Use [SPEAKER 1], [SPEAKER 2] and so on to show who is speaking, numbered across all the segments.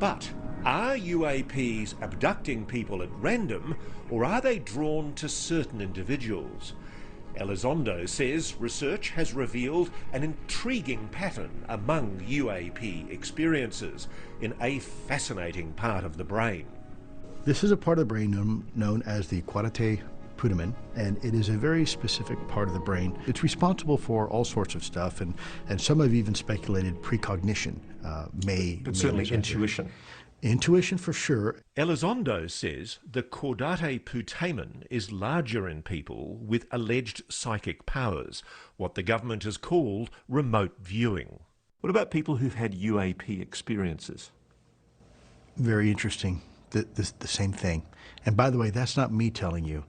[SPEAKER 1] But are UAPs abducting people at random, or are they drawn to certain individuals? Elizondo says research has revealed an intriguing pattern among UAP experiences in a fascinating part of the brain.
[SPEAKER 2] This is a part of the brain known as the quadrate putamen, and it is a very specific part of the brain. It's responsible for all sorts of stuff, and some have even speculated precognition
[SPEAKER 1] But certainly intuition.
[SPEAKER 2] Intuition for sure.
[SPEAKER 1] Elizondo says the caudate putamen is larger in people with alleged psychic powers, what the government has called remote viewing. What about people who've had UAP experiences?
[SPEAKER 2] Very interesting. The same thing. And by the way, that's not me telling you.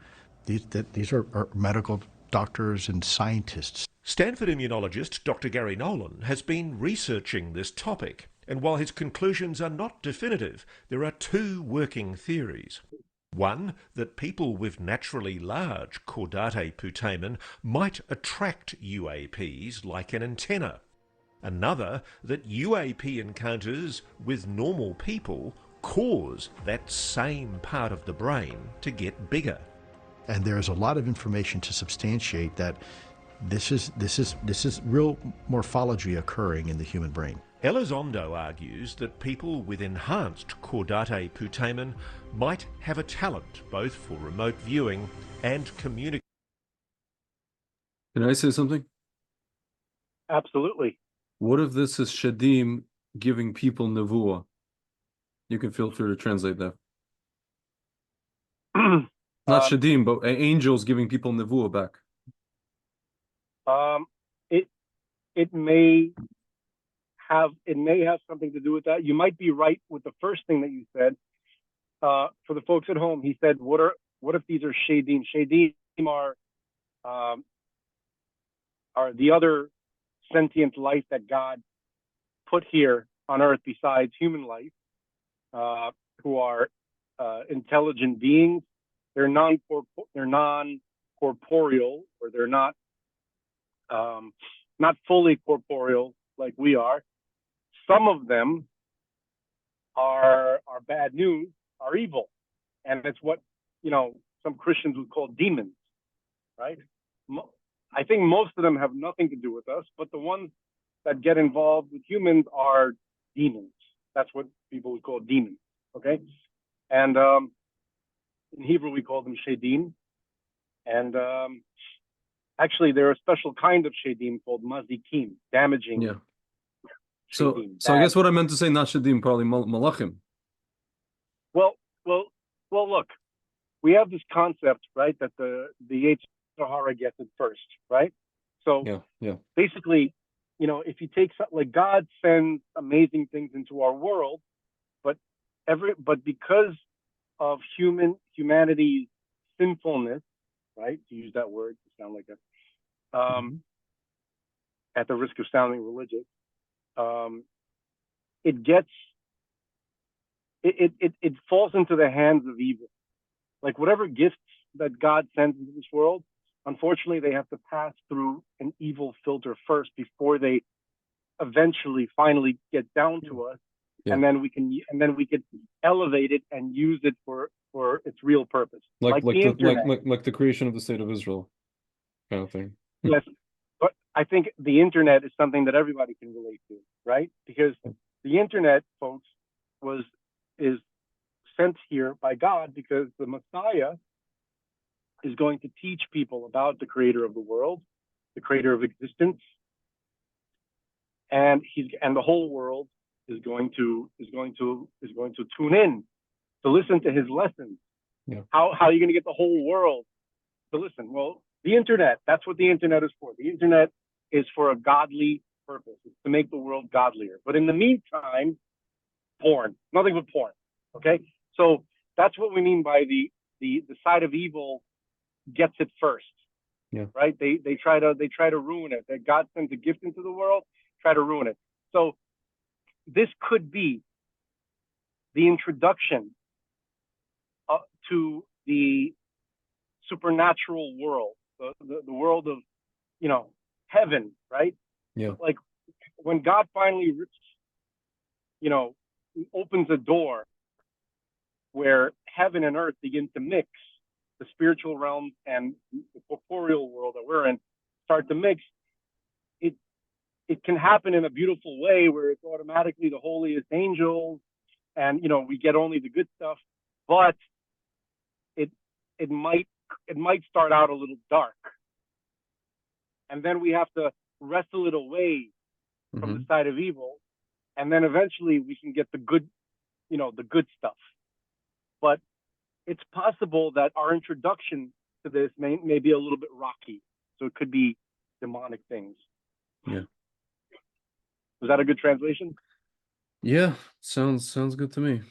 [SPEAKER 2] These are medical doctors and scientists.
[SPEAKER 1] Stanford immunologist Dr. Gary Nolan has been researching this topic, and while his conclusions are not definitive, there are two working theories. One, that people with naturally large caudate putamen might attract UAPs like an antenna. Another, that UAP encounters with normal people cause that same part of the brain to get bigger.
[SPEAKER 2] And there is a lot of information to substantiate that this is real morphology occurring in the human brain.
[SPEAKER 1] Elizondo argues that people with enhanced caudate putamen might have a talent both for remote viewing and communication.
[SPEAKER 3] Can I say something?
[SPEAKER 4] Absolutely.
[SPEAKER 3] What if this is Shadim giving people nevuah? You can feel free to translate that. Not Shadim, but angels giving people nevuah back.
[SPEAKER 4] It may have something to do with that. You might be right with the first thing that you said. For the folks at home, he said, "What if these are shadim? Shadim are the other sentient life that God put here on Earth besides human life, who are intelligent beings. They're non-corporeal, or they're not fully corporeal like we are. Some of them are bad news, are evil, and it's what some Christians would call demons, right? I think most of them have nothing to do with us, but the ones that get involved with humans are demons. That's what people would call demons, okay? And in Hebrew, we call them shadim. And actually, they're a special kind of shadim called mazikim, damaging.
[SPEAKER 3] Yeah. So I guess what I meant to say, not shadim, probably malachim.
[SPEAKER 4] Well, look, we have this concept, right, that the Yetzer Hara gets it first, right? So
[SPEAKER 3] yeah.
[SPEAKER 4] Basically, if you take something like God sends amazing things into our world, but because of humanity's sinfulness, right, to use that word to sound like at the risk of sounding religious, it falls into the hands of evil. Like whatever gifts that God sends into this world, unfortunately, they have to pass through an evil filter first before they finally get down to us, and then we can elevate it and use it for its real purpose, like
[SPEAKER 3] the creation of the state of Israel, kind of thing.
[SPEAKER 4] Yes, but I think the internet is something that everybody can relate to, right? Because the internet, folks, is sent here by God because the Messiah is going to teach people about the creator of the world, the creator of existence, and the whole world is going to tune in to listen to his lessons.
[SPEAKER 3] Yeah.
[SPEAKER 4] How are you going to get the whole world to listen? Well, the internet, that's what the internet is for. The internet is for a godly purpose. It's to make the world godlier. But in the meantime, porn, nothing but porn. Okay? So that's what we mean by the side of evil gets it first.
[SPEAKER 3] Yeah.
[SPEAKER 4] Right? They try to ruin it. That God sends a gift into the world, try to ruin it. So this could be the introduction to the supernatural world, the world of heaven, right?
[SPEAKER 3] Yeah.
[SPEAKER 4] Like when God finally rips opens a door where heaven and earth begin to mix. The spiritual realm and the corporeal world that we're in start to mix. It can happen in a beautiful way where it's automatically the holiest angels, and we get only the good stuff. But it might start out a little dark, and then we have to wrestle it away from the side of evil, and then eventually we can get the good, the good stuff. But it's possible that our introduction to this may be a little bit rocky, so it could be demonic things.
[SPEAKER 3] Yeah.
[SPEAKER 4] Was that a good translation?
[SPEAKER 3] Yeah, sounds good to me.